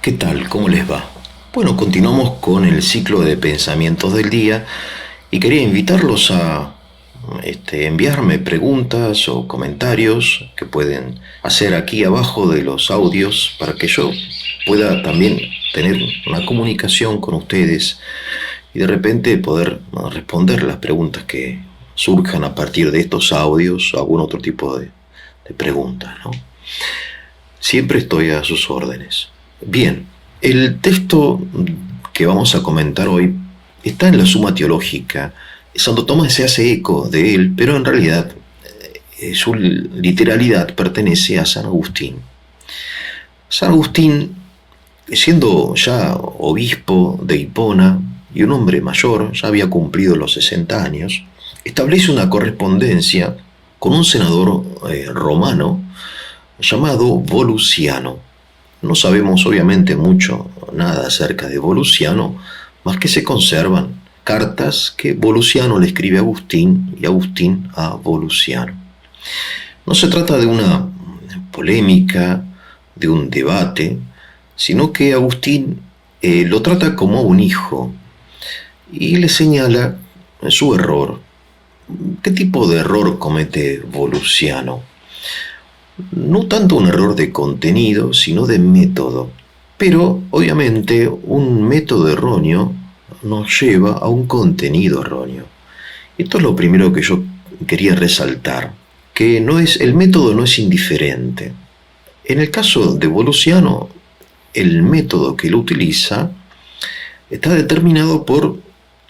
¿Qué tal? ¿Cómo les va? Bueno, continuamos con el ciclo de pensamientos del día y quería invitarlos a enviarme preguntas o comentarios que pueden hacer aquí abajo de los audios para que yo pueda también tener una comunicación con ustedes y de repente poder responder las preguntas que surjan a partir de estos audios o algún otro tipo de preguntas, ¿no? Siempre estoy a sus órdenes. Bien, el texto que vamos a comentar hoy está en la Suma Teológica. Santo Tomás se hace eco de él, pero en realidad su literalidad pertenece a San Agustín. San Agustín, siendo ya obispo de Hipona y un hombre mayor, ya había cumplido los 60 años, establece una correspondencia con un senador romano llamado Volusiano. No sabemos obviamente nada acerca de Volusiano, más que se conservan cartas que Volusiano le escribe a Agustín y Agustín a Volusiano. No se trata de una polémica, de un debate, sino que Agustín lo trata como un hijo y le señala su error. ¿Qué tipo de error comete Volusiano? No tanto un error de contenido, sino de método. Pero, obviamente, un método erróneo nos lleva a un contenido erróneo. Esto es lo primero que yo quería resaltar, que el método no es indiferente. En el caso de Volusiano, el método que él utiliza está determinado por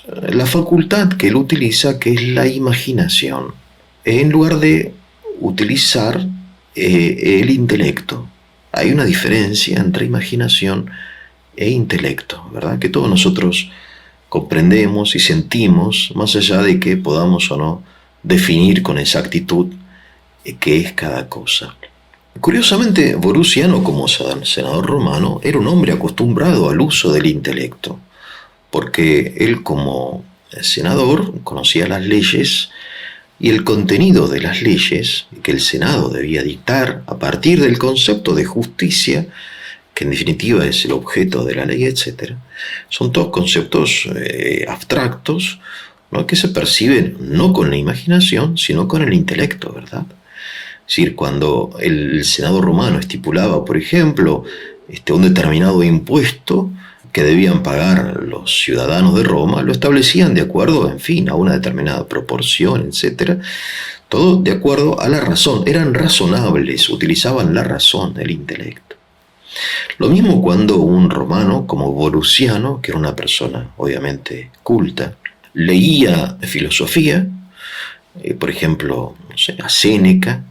la facultad que él utiliza, que es la imaginación, en lugar de utilizar el intelecto. Hay una diferencia entre imaginación e intelecto, ¿verdad? Que todos nosotros comprendemos y sentimos, más allá de que podamos o no definir con exactitud qué es cada cosa. Curiosamente, Volusiano, como senador romano, era un hombre acostumbrado al uso del intelecto, porque él como senador conocía las leyes y el contenido de las leyes que el Senado debía dictar a partir del concepto de justicia, que en definitiva es el objeto de la ley, etc. Son todos conceptos abstractos, ¿no?, que se perciben no con la imaginación, sino con el intelecto, ¿verdad? Es decir, cuando el Senado romano estipulaba, por ejemplo, un determinado impuesto que debían pagar los ciudadanos de Roma, lo establecían de acuerdo, en fin, a una determinada proporción, etc. Todo de acuerdo a la razón. Eran razonables, utilizaban la razón, el intelecto. Lo mismo cuando un romano como Volusiano, que era una persona obviamente culta, leía filosofía, por ejemplo, no sé, a Séneca.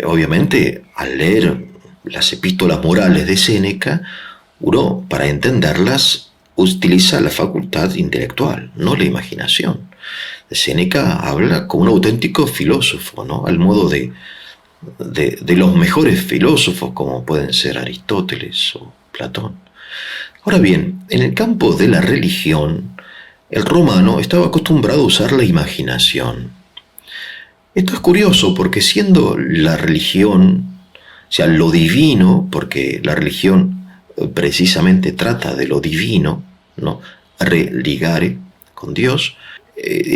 Obviamente, al leer las epístolas morales de Séneca, uno, para entenderlas, utiliza la facultad intelectual, no la imaginación. Séneca habla como un auténtico filósofo, ¿no?, al modo de los mejores filósofos, como pueden ser Aristóteles o Platón. Ahora bien, en el campo de la religión, el romano estaba acostumbrado a usar la imaginación. Esto es curioso porque siendo la religión, o sea, lo divino, porque la religión precisamente trata de lo divino, ¿no?, religare con Dios,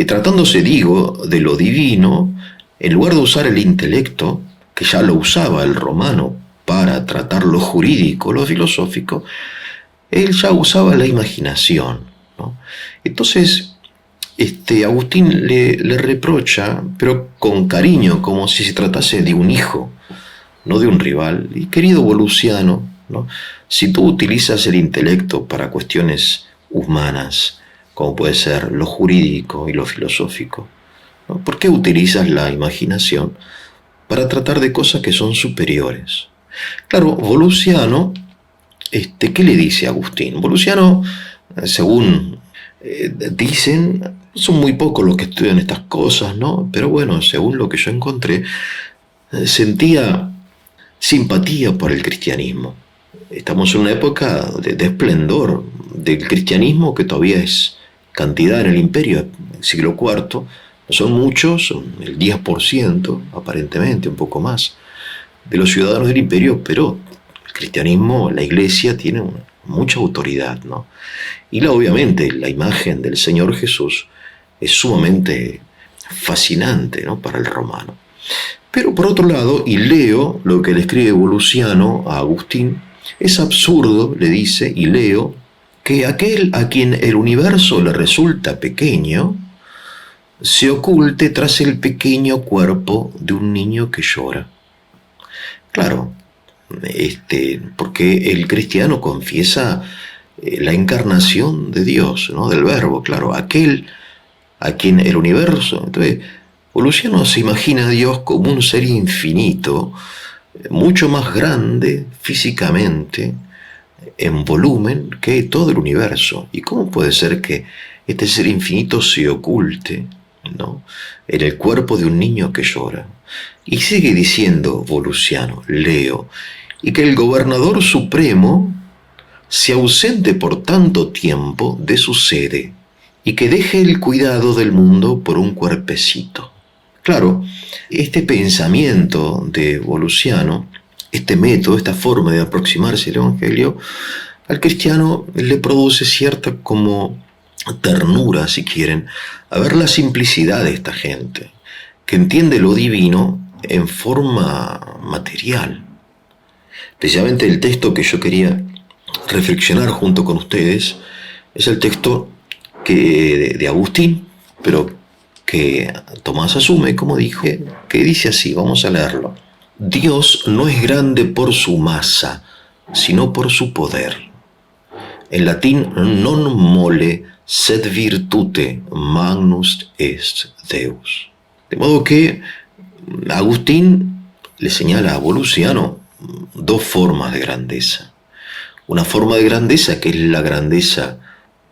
tratándose, digo, de lo divino, en lugar de usar el intelecto, que ya lo usaba el romano para tratar lo jurídico, lo filosófico, él ya usaba la imaginación, ¿no? Entonces, Agustín le reprocha, pero con cariño, como si se tratase de un hijo, no de un rival. Y querido Volusiano, ¿no?, si tú utilizas el intelecto para cuestiones humanas, como puede ser lo jurídico y lo filosófico, ¿no?, ¿por qué utilizas la imaginación para tratar de cosas que son superiores? Claro, Volusiano, ¿qué le dice a Agustín? Volusiano, según dicen, son muy pocos los que estudian estas cosas, ¿no?, pero bueno, según lo que yo encontré, sentía simpatía por el cristianismo. Estamos en una época de esplendor del cristianismo, que todavía es cantidad en el imperio, siglo IV, no son muchos, son el 10%, aparentemente, un poco más, de los ciudadanos del imperio, pero el cristianismo, la iglesia, tiene mucha autoridad, ¿no? Y obviamente la imagen del Señor Jesús es sumamente fascinante, ¿no?, para el romano. Pero por otro lado, y leo lo que le escribe Volusiano a Agustín, es absurdo, le dice, y leo, que aquel a quien el universo le resulta pequeño, se oculte tras el pequeño cuerpo de un niño que llora. Claro, porque el cristiano confiesa la encarnación de Dios, ¿no?, del Verbo, claro, aquel a quien el universo. Entonces, Volusiano se imagina a Dios como un ser infinito, mucho más grande físicamente, en volumen, que todo el universo. ¿Y cómo puede ser que este ser infinito se oculte, ¿no?, en el cuerpo de un niño que llora? Y sigue diciendo Volusiano, leo, y que el gobernador supremo se ausente por tanto tiempo de su sede, y que deje el cuidado del mundo por un cuerpecito. Claro, este pensamiento de Volusiano, este método, esta forma de aproximarse al Evangelio, al cristiano le produce cierta como ternura, si quieren, a ver la simplicidad de esta gente, que entiende lo divino en forma material. Precisamente el texto que yo quería reflexionar junto con ustedes es el texto de Agustín, pero que Tomás asume, como dije, que dice así, vamos a leerlo. Dios no es grande por su masa, sino por su poder. En latín, non mole sed virtute magnus est Deus. De modo que Agustín le señala a Volusiano dos formas de grandeza. Una forma de grandeza que es la grandeza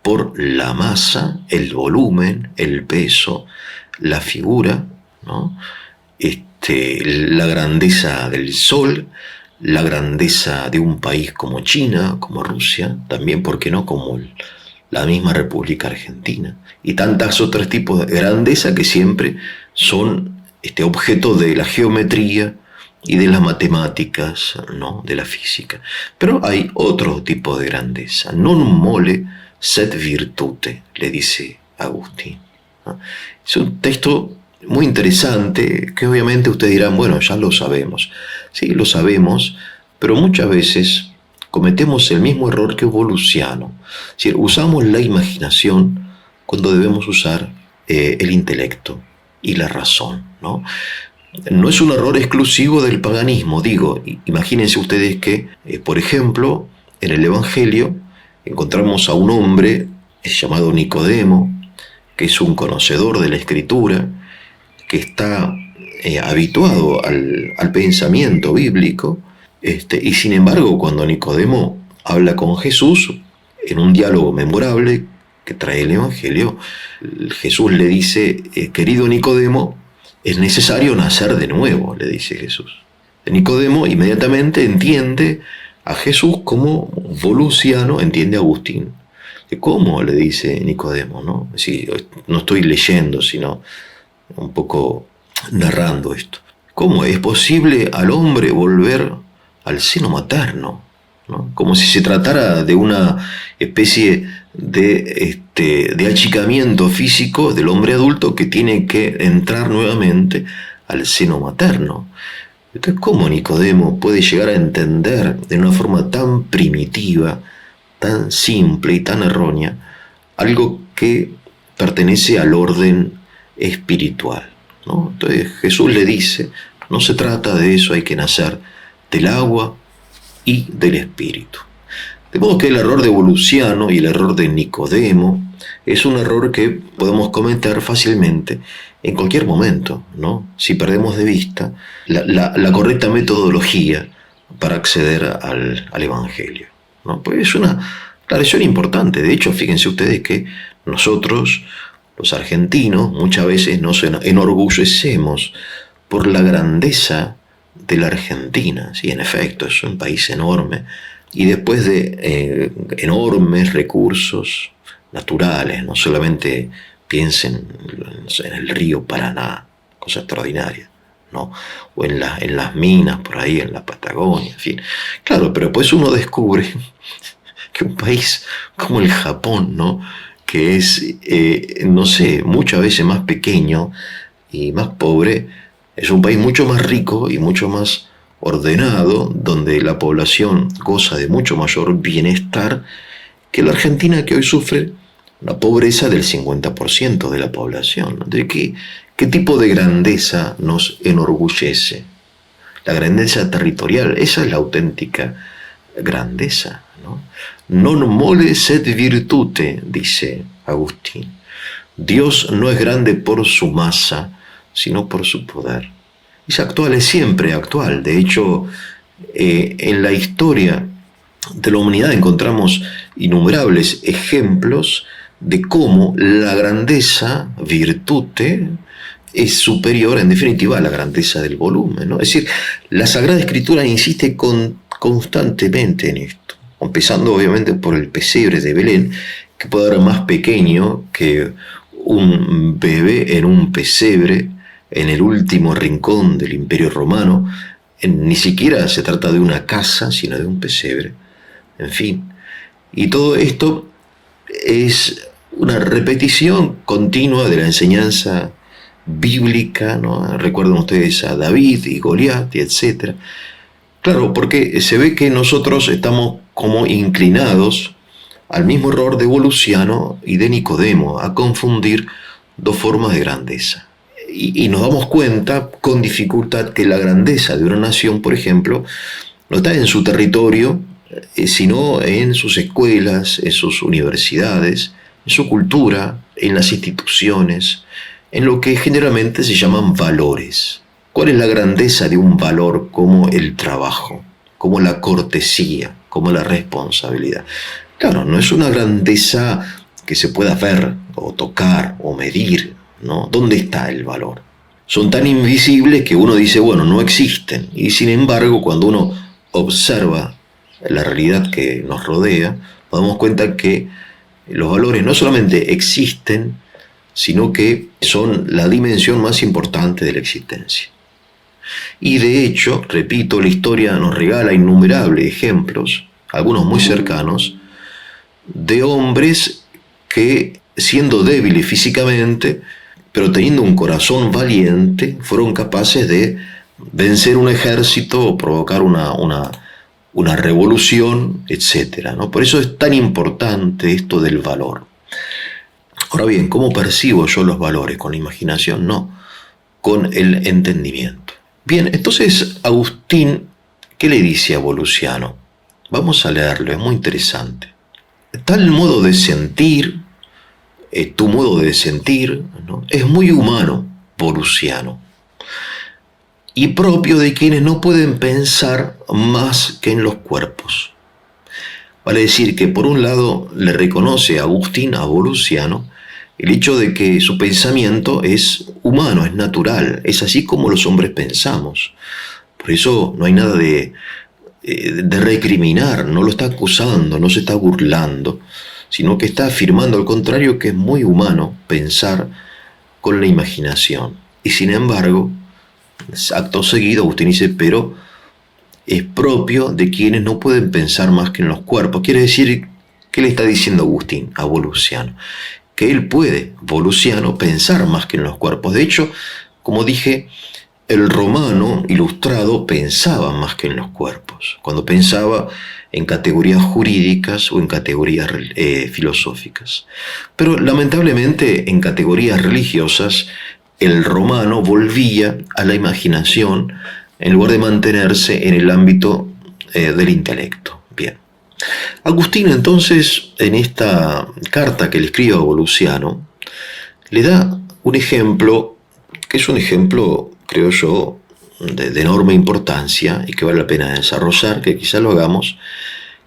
por la masa, el volumen, el peso, la figura, ¿no?, la grandeza del sol, la grandeza de un país como China, como Rusia, también, ¿por qué no?, como la misma República Argentina, y tantos otros tipos de grandeza que siempre son objeto de la geometría y de las matemáticas, ¿no?, de la física. Pero hay otro tipo de grandeza. Non mole sed virtute, le dice Agustín, ¿no? Es un texto muy interesante que obviamente ustedes dirán, bueno, ya lo sabemos. Sí, lo sabemos, pero muchas veces cometemos el mismo error que Volusiano. Es decir, usamos la imaginación cuando debemos usar el intelecto y la razón, ¿no? No es un error exclusivo del paganismo, digo. Imagínense ustedes que, por ejemplo, en el Evangelio encontramos a un hombre llamado Nicodemo, que es un conocedor de la Escritura, que está habituado al pensamiento bíblico, y sin embargo, cuando Nicodemo habla con Jesús, en un diálogo memorable que trae el Evangelio, Jesús le dice, querido Nicodemo, es necesario nacer de nuevo, le dice Jesús. Nicodemo inmediatamente entiende a Jesús como Volusiano entiende a Agustín. ¿Cómo?, le dice Nicodemo, ¿no? Sí, no estoy leyendo, sino un poco narrando esto. ¿Cómo es posible al hombre volver al seno materno, ¿no? Como si se tratara de una especie de achicamiento físico del hombre adulto que tiene que entrar nuevamente al seno materno. Entonces, ¿cómo Nicodemo puede llegar a entender de una forma tan primitiva, tan simple y tan errónea algo que pertenece al orden espiritual, ¿no? Entonces Jesús le dice, no se trata de eso, hay que nacer del agua y del espíritu. De modo que el error de Volusiano y el error de Nicodemo es un error que podemos cometer fácilmente en cualquier momento, ¿no?, si perdemos de vista la correcta metodología para acceder al Evangelio, ¿no? Pues es una aclaración importante. De hecho, fíjense ustedes que nosotros, los argentinos, muchas veces nos enorgullecemos por la grandeza de la Argentina. Sí, en efecto, es un país enorme, y después de enormes recursos naturales, no solamente piensen en el río Paraná, cosa extraordinaria, ¿no?, o en las minas por ahí, en la Patagonia, en fin. Claro, pero pues uno descubre que un país como el Japón, ¿no? Que es, no sé, muchas veces más pequeño y más pobre, es un país mucho más rico y mucho más ordenado, donde la población goza de mucho mayor bienestar que la Argentina, que hoy sufre una pobreza del 50% de la población. ¿De qué tipo de grandeza nos enorgullece? La grandeza territorial, esa es la auténtica grandeza, ¿no? Non mole sed virtute, dice Agustín. Dios no es grande por su masa, sino por su poder. Es actual, es siempre actual. De hecho, en la historia de la humanidad encontramos innumerables ejemplos de cómo la grandeza, virtute, es superior en definitiva a la grandeza del volumen, ¿no? Es decir, la Sagrada Escritura insiste constantemente en esto, empezando obviamente por el pesebre de Belén, que puede ser más pequeño que un bebé en un pesebre en el último rincón del Imperio Romano. Ni siquiera se trata de una casa, sino de un pesebre. En fin, y todo esto es una repetición continua de la enseñanza bíblica, ¿no? Recuerden ustedes a David y Goliat, y etc. Claro, porque se ve que nosotros estamos como inclinados al mismo error de Volusiano y de Nicodemo, a confundir dos formas de grandeza. Y nos damos cuenta con dificultad que la grandeza de una nación, por ejemplo, no está en su territorio, sino en sus escuelas, en sus universidades, en su cultura, en las instituciones, en lo que generalmente se llaman valores. ¿Cuál es la grandeza de un valor como el trabajo, como la cortesía, como la responsabilidad? Claro, no es una grandeza que se pueda ver o tocar o medir, ¿no? ¿Dónde está el valor? Son tan invisibles que uno dice, bueno, no existen. Y sin embargo, cuando uno observa la realidad que nos rodea, nos damos cuenta que los valores no solamente existen, sino que son la dimensión más importante de la existencia. Y de hecho, repito, la historia nos regala innumerables ejemplos, algunos muy cercanos, de hombres que, siendo débiles físicamente, pero teniendo un corazón valiente, fueron capaces de vencer un ejército o provocar una revolución, etc., ¿no? Por eso es tan importante esto del valor. Ahora bien, ¿cómo percibo yo los valores? ¿Con la imaginación? No, con el entendimiento. Bien, entonces Agustín, ¿qué le dice a Volusiano? Vamos a leerlo, es muy interesante. Tal modo de sentir, tu modo de sentir, ¿no? Es muy humano, Volusiano, y propio de quienes no pueden pensar más que en los cuerpos. Vale decir que por un lado le reconoce a Agustín a Volusiano el hecho de que su pensamiento es humano, es natural, es así como los hombres pensamos. Por eso no hay nada de recriminar, no lo está acusando, no se está burlando, sino que está afirmando al contrario que es muy humano pensar con la imaginación. Y sin embargo, acto seguido, Agustín dice, pero es propio de quienes no pueden pensar más que en los cuerpos. Quiere decir, ¿qué le está diciendo Agustín a Volusiano? Que él puede, Volusiano, pensar más que en los cuerpos. De hecho, como dije, el romano ilustrado pensaba más que en los cuerpos, cuando pensaba en categorías jurídicas o en categorías filosóficas. Pero lamentablemente en categorías religiosas el romano volvía a la imaginación en lugar de mantenerse en el ámbito del intelecto. Bien. Agustín entonces, en esta carta que le escribe a Volusiano, le da un ejemplo, que es un ejemplo, creo yo, de enorme importancia y que vale la pena desarrollar, que quizá lo hagamos,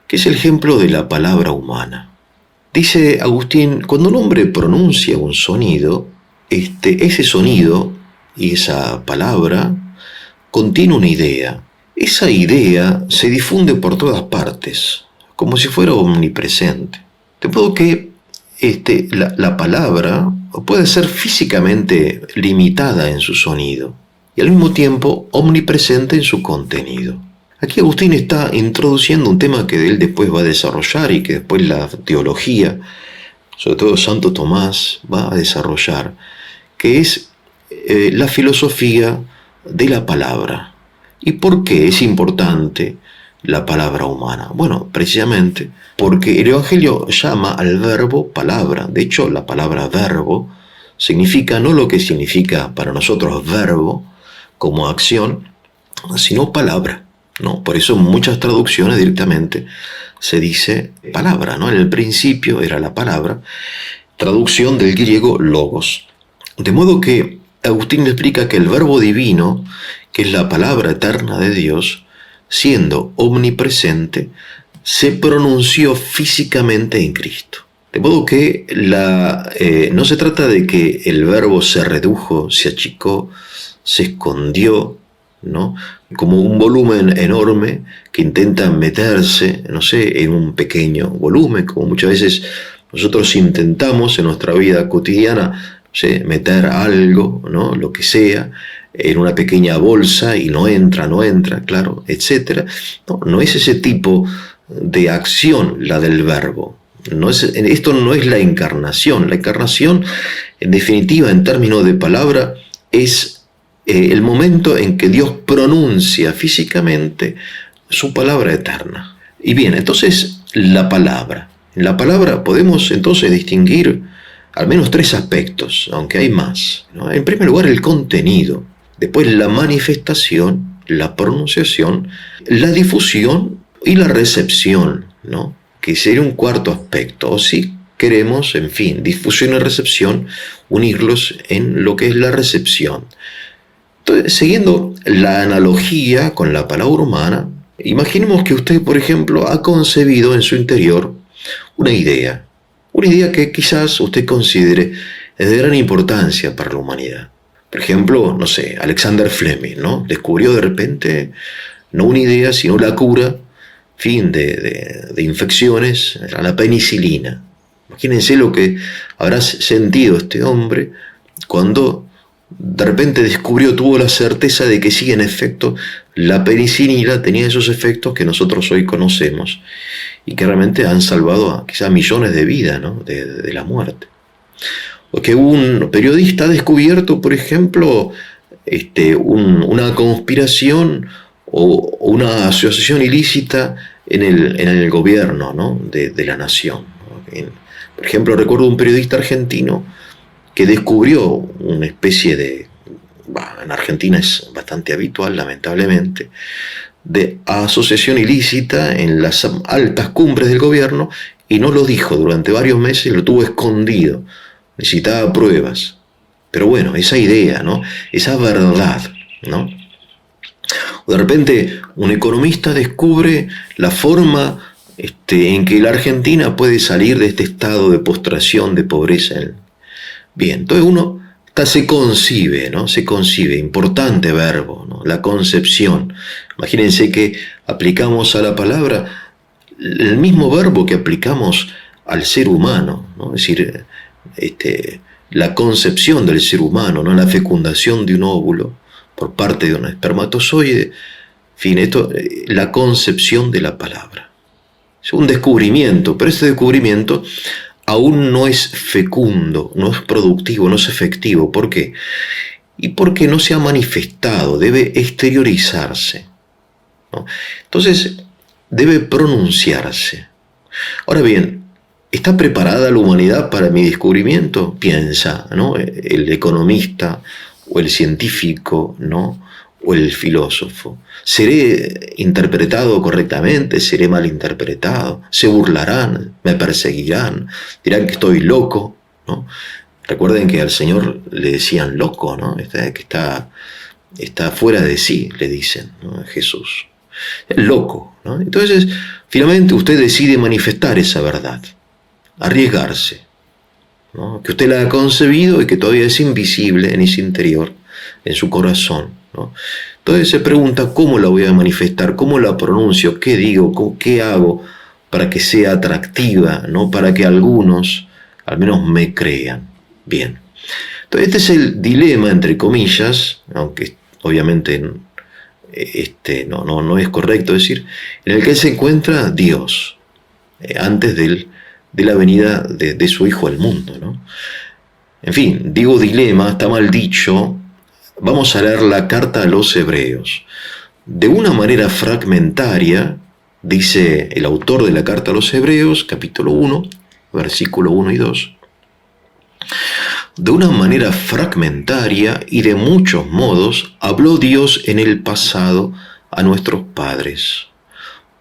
que es el ejemplo de la palabra humana. Dice Agustín, cuando un hombre pronuncia un sonido, ese sonido y esa palabra contiene una idea. Esa idea se difunde por todas partes, como si fuera omnipresente. De modo que la palabra puede ser físicamente limitada en su sonido y al mismo tiempo omnipresente en su contenido. Aquí Agustín está introduciendo un tema que él después va a desarrollar y que después la teología, sobre todo Santo Tomás, va a desarrollar, que es la filosofía de la palabra. ¿Y por qué es importante la palabra humana? Bueno, precisamente porque el Evangelio llama al verbo palabra. De hecho, la palabra verbo significa no lo que significa para nosotros verbo como acción, sino palabra, ¿no? Por eso en muchas traducciones directamente se dice palabra, ¿no? En el principio era la palabra, traducción del griego logos. De modo que Agustín explica que el verbo divino, que es la palabra eterna de Dios, siendo omnipresente, se pronunció físicamente en Cristo. De modo que no se trata de que el verbo se redujo, se achicó, se escondió, ¿no? Como un volumen enorme que intenta meterse, no sé, en un pequeño volumen, como muchas veces nosotros intentamos en nuestra vida cotidiana, no sé, meter algo, ¿no? Lo que sea, en una pequeña bolsa y no entra, claro, etc. No es ese tipo de acción la del verbo. Esto no es la encarnación. La encarnación, en definitiva, en términos de palabra, es el momento en que Dios pronuncia físicamente su palabra eterna. Y bien, entonces la palabra. En la palabra podemos entonces distinguir al menos tres aspectos, aunque hay más, ¿no? En primer lugar, el contenido. Después, la manifestación, la pronunciación, la difusión y la recepción, ¿no? Que sería un cuarto aspecto. O si queremos, en fin, difusión y recepción, unirlos en lo que es la recepción. Entonces, siguiendo la analogía con la palabra humana, imaginemos que usted, por ejemplo, ha concebido en su interior una idea que quizás usted considere de gran importancia para la humanidad. Por ejemplo, no sé, Alexander Fleming, ¿no? Descubrió de repente no una idea, sino la cura, fin, de infecciones, a la penicilina. Imagínense lo que habrá sentido este hombre cuando de repente tuvo la certeza de que sí, en efecto, la penicilina tenía esos efectos que nosotros hoy conocemos y que realmente han salvado a quizás millones de vidas, ¿no? de la muerte. O que un periodista ha descubierto, por ejemplo, una conspiración o una asociación ilícita en el gobierno, ¿no? de la nación. Por ejemplo, recuerdo un periodista argentino que descubrió una especie en Argentina es bastante habitual, lamentablemente, de asociación ilícita en las altas cumbres del gobierno, y no lo dijo durante varios meses, lo tuvo escondido, necesitaba pruebas. Pero bueno, esa idea, ¿no? Esa verdad, ¿no? O de repente un economista descubre la forma en que la Argentina puede salir de este estado de postración, de pobreza. Bien, entonces uno se concibe, ¿no? Se concibe, importante verbo, ¿no? La concepción. Imagínense que aplicamos a la palabra el mismo verbo que aplicamos al ser humano, ¿no? Es decir, la concepción del ser humano, ¿no? La fecundación de un óvulo por parte de un espermatozoide, en fin, la concepción de la palabra. Es un descubrimiento, pero este descubrimiento aún no es fecundo, no es productivo, no es efectivo. ¿Por qué? Y porque no se ha manifestado, debe exteriorizarse, ¿no? Entonces, debe pronunciarse. Ahora bien, ¿está preparada la humanidad para mi descubrimiento? Piensa, ¿no? El economista o el científico, ¿no? O el filósofo. ¿Seré interpretado correctamente? ¿Seré mal interpretado? ¿Se burlarán? ¿Me perseguirán? ¿Dirán que estoy loco? ¿No? Recuerden que al Señor le decían loco, ¿no? Que está fuera de sí, le dicen, ¿no? Jesús. Es loco, ¿no? Entonces, finalmente usted decide manifestar esa verdad, arriesgarse, ¿no? Que usted la ha concebido y que todavía es invisible en ese interior, en su corazón, ¿no? Entonces se pregunta, ¿cómo la voy a manifestar? ¿Cómo la pronuncio? ¿Qué digo? ¿Qué hago para que sea atractiva, ¿no? Para que algunos al menos me crean? Bien. Entonces este es el dilema, entre comillas, aunque obviamente no es correcto decir, en el que se encuentra Dios, antes de la venida de su Hijo al mundo, ¿no? En fin, digo dilema, está mal dicho. Vamos a leer la carta a los Hebreos. De una manera fragmentaria, dice el autor de la carta a los Hebreos, capítulo 1, versículo 1 y 2, de una manera fragmentaria y de muchos modos habló Dios en el pasado a nuestros padres,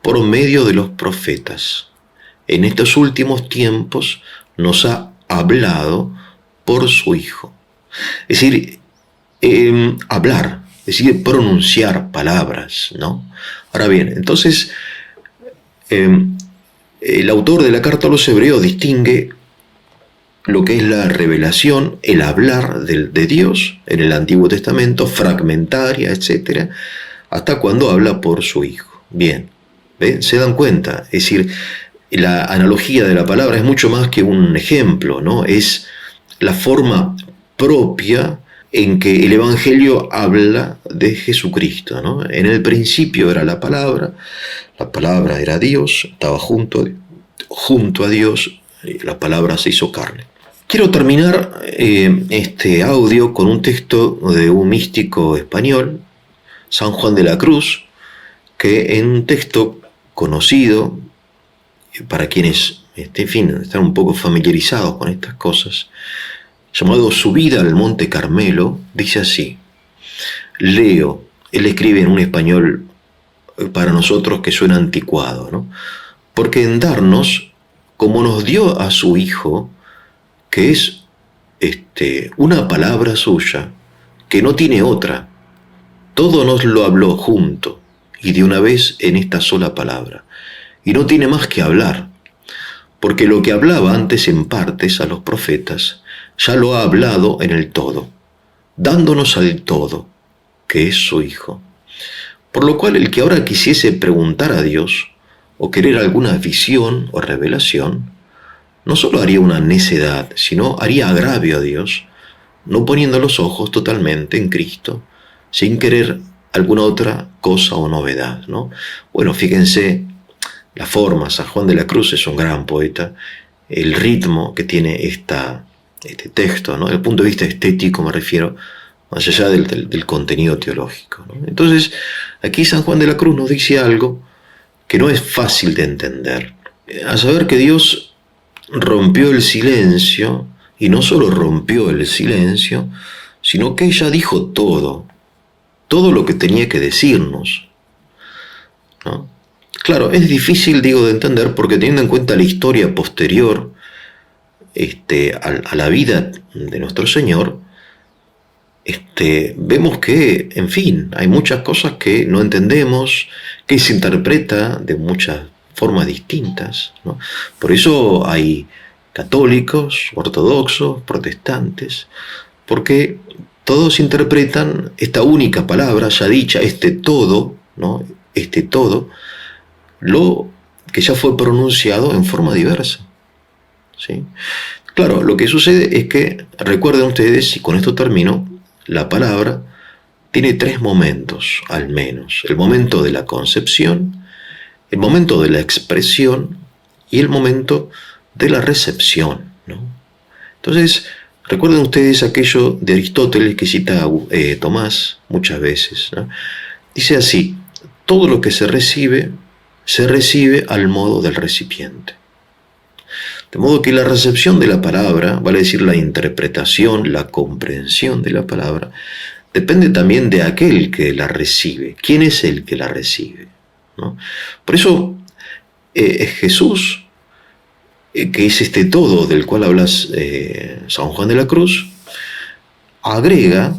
por medio de los profetas. En estos últimos tiempos nos ha hablado por su Hijo. Es decir, hablar, es decir, pronunciar palabras, ¿no? Ahora bien, entonces, el autor de la carta a los Hebreos distingue lo que es la revelación, el hablar de Dios en el Antiguo Testamento, fragmentaria, etc., hasta cuando habla por su Hijo. Bien, ¿ven? ¿Se dan cuenta? Es decir, la analogía de la palabra es mucho más que un ejemplo, ¿no? Es la forma propia en que el Evangelio habla de Jesucristo, ¿no? En el principio era la palabra era Dios, estaba junto a Dios, la palabra se hizo carne. Quiero terminar este audio con un texto de un místico español, San Juan de la Cruz, que en un texto conocido, para quienes en fin, están un poco familiarizados con estas cosas, llamado Subida al Monte Carmelo, dice así. Leo, él escribe en un español para nosotros que suena anticuado, ¿no? Porque en darnos, como nos dio a su Hijo, que es una palabra suya, que no tiene otra, todo nos lo habló junto, y de una vez en esta sola palabra, y no tiene más que hablar, porque lo que hablaba antes en partes a los profetas, ya lo ha hablado en el todo, dándonos al todo, que es su Hijo. Por lo cual el que ahora quisiese preguntar a Dios, o querer alguna visión o revelación, no solo haría una necedad, sino haría agravio a Dios, no poniendo los ojos totalmente en Cristo, sin querer alguna otra cosa o novedad, ¿no? Bueno, fíjense la forma. San Juan de la Cruz es un gran poeta, el ritmo que tiene este texto, ¿no? Desde el punto de vista estético me refiero, más allá del contenido teológico, ¿no? Entonces, aquí San Juan de la Cruz nos dice algo que no es fácil de entender, a saber que Dios rompió el silencio, y no solo rompió el silencio, sino que ella dijo todo lo que tenía que decirnos, ¿no? Claro, es difícil, digo, de entender, porque teniendo en cuenta la historia posterior a la vida de nuestro Señor, vemos que, en fin, hay muchas cosas que no entendemos, que se interpreta de muchas formas distintas, ¿no? Por eso hay católicos, ortodoxos, protestantes, porque todos interpretan esta única palabra ya dicha, todo, ¿no? Todo, lo que ya fue pronunciado en forma diversa, ¿sí? Claro, lo que sucede es que, recuerden ustedes, y con esto termino, la palabra tiene 3 momentos, al menos. El momento de la concepción, el momento de la expresión y el momento de la recepción, ¿no? Entonces, recuerden ustedes aquello de Aristóteles que cita Tomás muchas veces, ¿no? Dice así: todo lo que se recibe al modo del recipiente. De modo que la recepción de la palabra, vale decir la interpretación, la comprensión de la palabra, depende también de aquel que la recibe. ¿Quién es el que la recibe? ¿No? Por eso Jesús, que es todo del cual hablas San Juan de la Cruz, agrega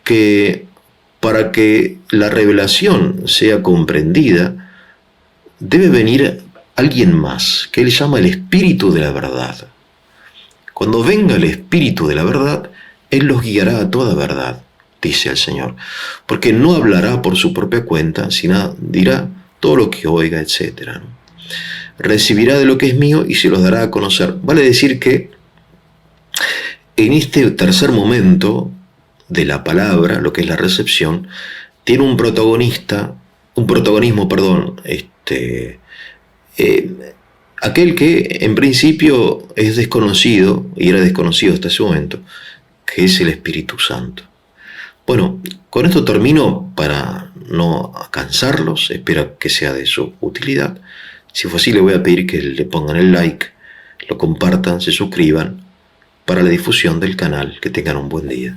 que para que la revelación sea comprendida, debe venir alguien más, que él llama el Espíritu de la verdad. Cuando venga el Espíritu de la verdad, él los guiará a toda verdad, dice el Señor, porque no hablará por su propia cuenta, sino dirá todo lo que oiga, etc., ¿no? Recibirá de lo que es mío y se los dará a conocer. Vale decir que en este tercer momento de la palabra, lo que es la recepción, tiene un protagonismo, perdón, aquel que en principio es desconocido, y era desconocido hasta ese momento, que es el Espíritu Santo. Bueno, con esto termino para no cansarlos, espero que sea de su utilidad. Si fue así, le voy a pedir que le pongan el like, lo compartan, se suscriban para la difusión del canal. Que tengan un buen día.